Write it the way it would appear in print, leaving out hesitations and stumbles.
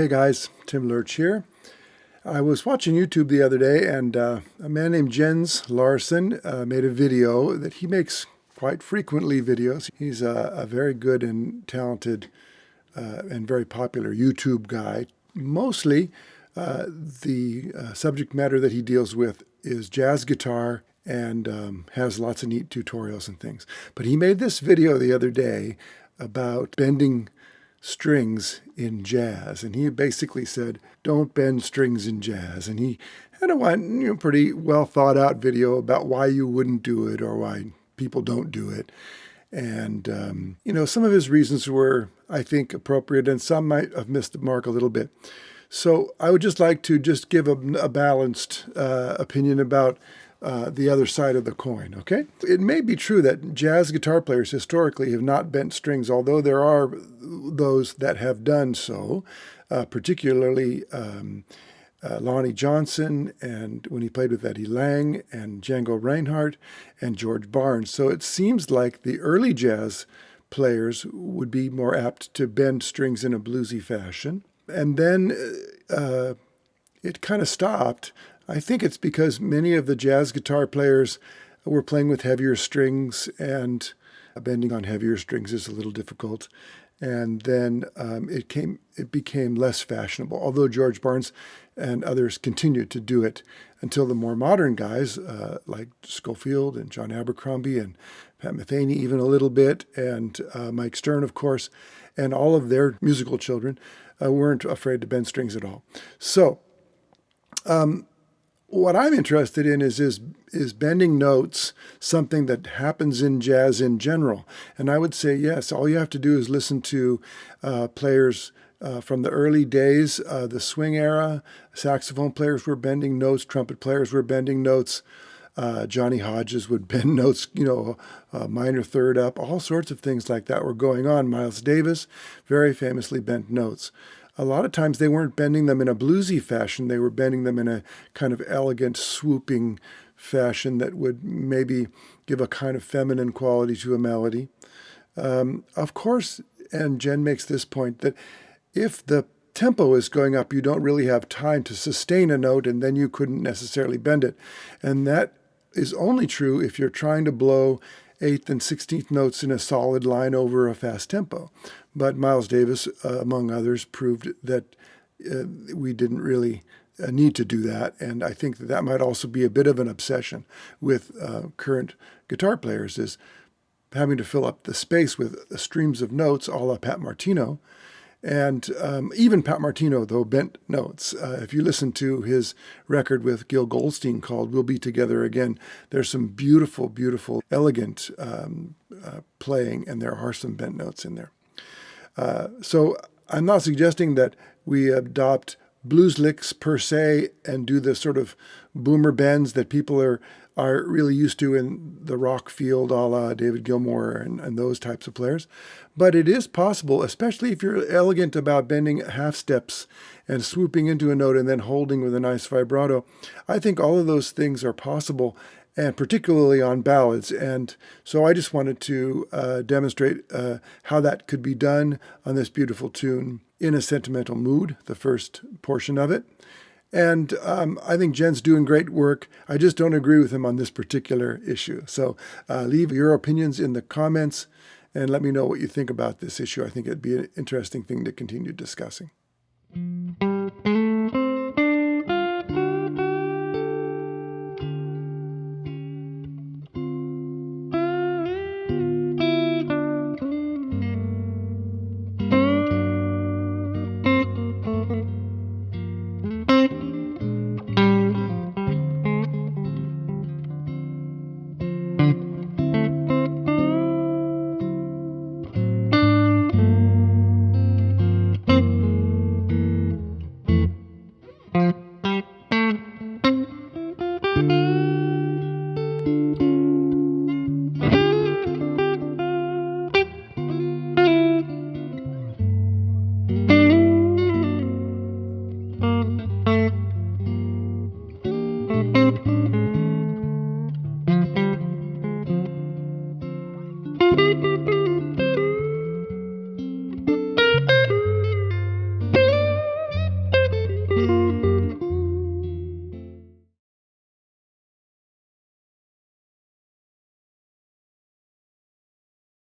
Hey guys, Tim Lerch here. I was watching YouTube the other day and a man named Jens Larson made a video that he makes quite frequently videos. He's a very good and talented and very popular YouTube guy. Mostly the subject matter that he deals with is jazz guitar and has lots of neat tutorials and things. But he made this video the other day about bending strings in jazz, and he basically said, don't bend strings in jazz. And he had a pretty well thought out video about why you wouldn't do it or why people don't do it. And, some of his reasons were, I think, appropriate, and some might have missed the mark a little bit. So I would just like to give a balanced opinion about the other side of the coin, okay? It may be true that jazz guitar players historically have not bent strings, although there are those that have done so, particularly Lonnie Johnson, and when he played with Eddie Lang, and Django Reinhardt, and George Barnes. So it seems like the early jazz players would be more apt to bend strings in a bluesy fashion. And then it kind of stopped. I think it's because many of the jazz guitar players were playing with heavier strings, and bending on heavier strings is a little difficult. And then it became less fashionable, although George Barnes and others continued to do it until the more modern guys like Schofield and John Abercrombie and Pat Metheny even a little bit, and Mike Stern, of course, and all of their musical children weren't afraid to bend strings at all. So what I'm interested in is bending notes something that happens in jazz in general? And I would say yes. All you have to do is listen to players from the early days, the swing era. Saxophone players were bending notes. Trumpet players were bending notes. Johnny Hodges would bend notes, minor third up. All sorts of things like that were going on. Miles Davis very famously bent notes. A lot of times they weren't bending them in a bluesy fashion. They were bending them in a kind of elegant, swooping fashion that would maybe give a kind of feminine quality to a melody. Of course, and Jen makes this point, that if the tempo is going up, you don't really have time to sustain a note, and then you couldn't necessarily bend it. And that is only true if you're trying to blow 8th and 16th notes in a solid line over a fast tempo. But Miles Davis, among others, proved that we didn't really need to do that. And I think that might also be a bit of an obsession with current guitar players, is having to fill up the space with streams of notes, a la Pat Martino. And even Pat Martino, though, bent notes. If you listen to his record with Gil Goldstein called We'll Be Together Again, there's some beautiful, beautiful, elegant playing, and there are some bent notes in there. So I'm not suggesting that we adopt blues licks per se and do the sort of boomer bends that people are really used to in the rock field, a la David Gilmour and those types of players. But it is possible, especially if you're elegant about bending half steps and swooping into a note and then holding with a nice vibrato. I think all of those things are possible, and particularly on ballads. And so I just wanted to demonstrate how that could be done on this beautiful tune, In a Sentimental Mood, the first portion of it. And I think Jen's doing great work. I just don't agree with him on this particular issue. So leave your opinions in the comments and let me know what you think about this issue. I think it'd be an interesting thing to continue discussing.